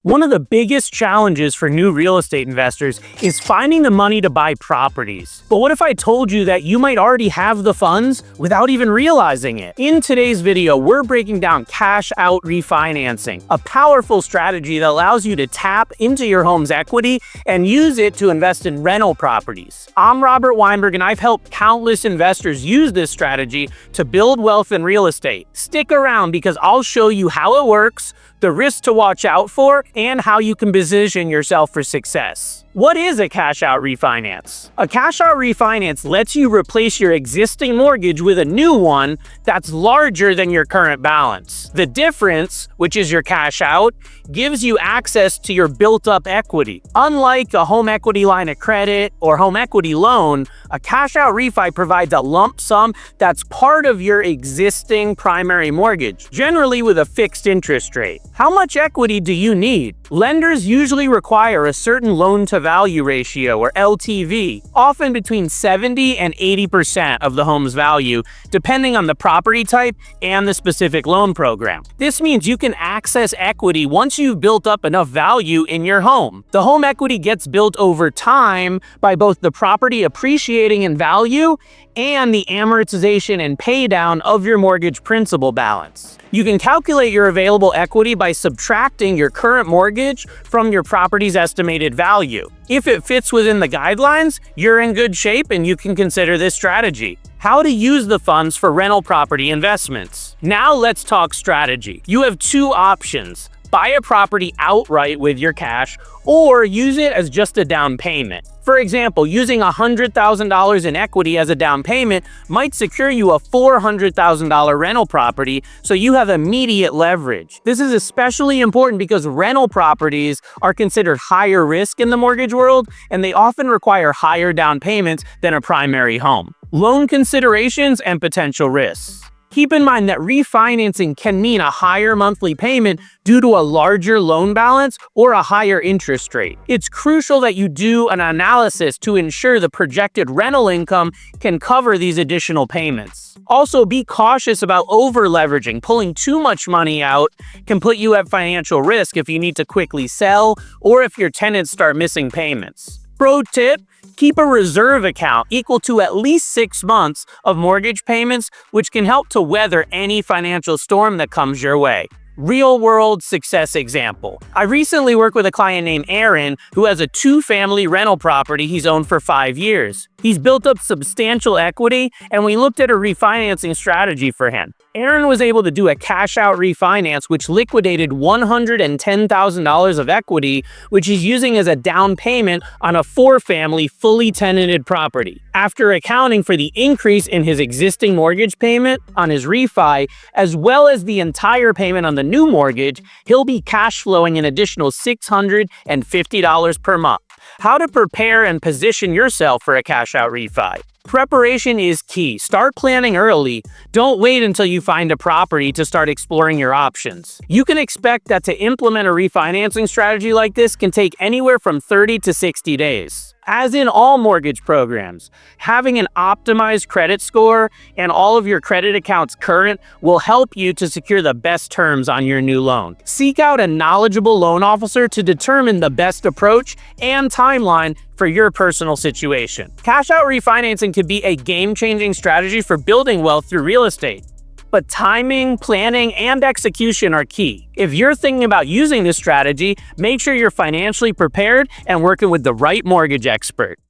One of the biggest challenges for new real estate investors is finding the money to buy properties. But what if I told you that you might already have the funds without even realizing it? In today's video, we're breaking down cash out refinancing, a powerful strategy that allows you to tap into your home's equity and use it to invest in rental properties. I'm Robert Weinberg, and I've helped countless investors use this strategy to build wealth in real estate. Stick around because I'll show you how it works, the risks to watch out for, and how you can position yourself for success. What is a cash-out refinance? A cash-out refinance lets you replace your existing mortgage with a new one that's larger than your current balance. The difference, which is your cash-out, gives you access to your built-up equity. Unlike a home equity line of credit or home equity loan, a cash-out refi provides a lump sum that's part of your existing primary mortgage, generally with a fixed interest rate. How much equity do you need? Lenders usually require a certain loan-to-value ratio, or LTV, often between 70 and 80% of the home's value, depending on the property type and the specific loan program. This means you can access equity once you've built up enough value in your home. The home equity gets built over time by both the property appreciating in value and the amortization and paydown of your mortgage principal balance. You can calculate your available equity by subtracting your current mortgage from your property's estimated value. If it fits within the guidelines, you're in good shape and you can consider this strategy. How to use the funds for rental property investments. Now let's talk strategy. You have two options: buy a property outright with your cash, or use it as just a down payment. For example, using $100,000 in equity as a down payment might secure you a $400,000 rental property, so you have immediate leverage. This is especially important because rental properties are considered higher risk in the mortgage world, and they often require higher down payments than a primary home. Loan considerations and potential risks. Keep in mind that refinancing can mean a higher monthly payment due to a larger loan balance or a higher interest rate. It's crucial that you do an analysis to ensure the projected rental income can cover these additional payments. Also, be cautious about over-leveraging. Pulling too much money out can put you at financial risk if you need to quickly sell or if your tenants start missing payments. Pro tip: keep a reserve account equal to at least 6 months of mortgage payments, which can help to weather any financial storm that comes your way. Real-world success example. I recently worked with a client named Aaron who has a 2-family rental property he's owned for 5 years. He's built up substantial equity, and we looked at a refinancing strategy for him. Aaron was able to do a cash-out refinance which liquidated $110,000 of equity, which he's using as a down payment on a 4-family fully tenanted property. After accounting for the increase in his existing mortgage payment on his refi, as well as the entire payment on the new mortgage, he'll be cash flowing an additional $650 per month. How to prepare and position yourself for a cash-out refi. Preparation is key. Start planning early. Don't wait until you find a property to start exploring your options. You can expect that to implement a refinancing strategy like this can take anywhere from 30 to 60 days. As in all mortgage programs, having an optimized credit score and all of your credit accounts current will help you to secure the best terms on your new loan. Seek out a knowledgeable loan officer to determine the best approach and timeline for your personal situation. Cash-out refinancing could be a game-changing strategy for building wealth through real estate. But timing, planning, and execution are key. If you're thinking about using this strategy, make sure you're financially prepared and working with the right mortgage expert.